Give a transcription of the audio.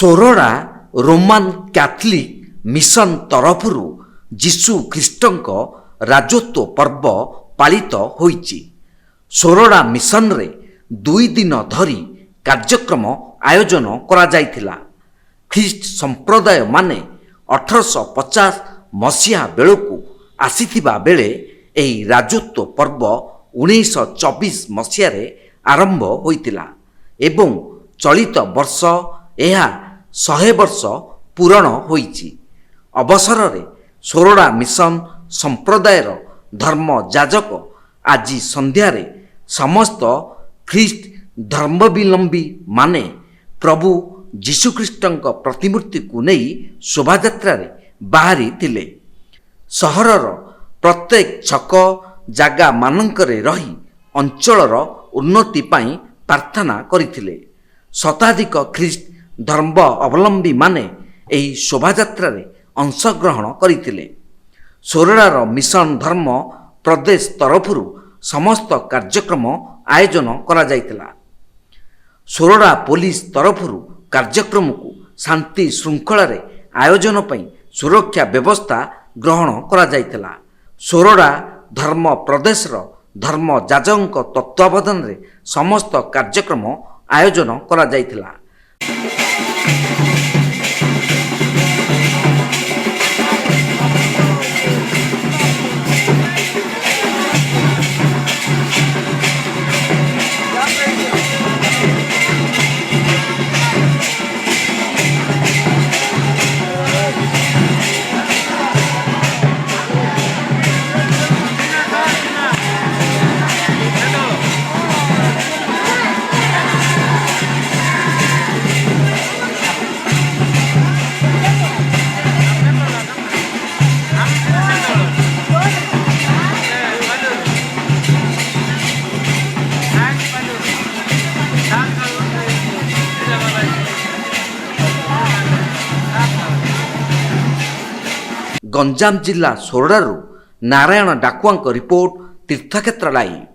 सोरड़ा Roman Catholic mission तरफरु जीशु ख्रीष्टଙ୍କ राजत्व पर्व पालित होईची। सोरड़ा mission रे 2 दिन धरी कार्यक्रम आयोजन करा जायतिला। ख्रीष्ट संप्रदाय माने 1850 मसीहा बेलू आसीथिबा बेले एही राजत्व पर्व 1924 मसीह आरंभ होइतिला एवं चलित वर्ष यह 100 वर्ष पूरण होईची। अवसर रे सोरड़ा मिशन संप्रदायर धर्म जाजक आज संध्यारे समस्त ख्रीष्ट धर्मावलंबी माने प्रभु जीशुख्रीष्टଙ୍କ प्रतिमूर्ति को नहीं शोभायात्रा बाहरी थिले। सहरर प्रत्येक छक जागा मानंकरे रही अंचलर उन्नति पाई प्रार्थना करिथिले। शताधिक ख्रीष्ट धर्म अवलंबी माने एही शोभायात्रा अंशग्रहण करिथिले। सोरड़ार मिशन धर्म प्रदेश तरफरु समस्त कार्यक्रम आयोजन करा जायतिला। सोरड़ा पुलिस तरफरु कार्यक्रम को शांति श्रृंखला आयोजन पई सुरक्षा व्यवस्था ग्रहण करा जायतिला। सोरड़ा धर्म प्रदेशर धर्म जाजक तत्वावधान रे समस्त कार्यक्रम आयोजन करा जायतिला। गंजाम जिला सोरड़ारू नारायण डाकुआ रिपोर्ट तीर्थक्षेत्र लाइव।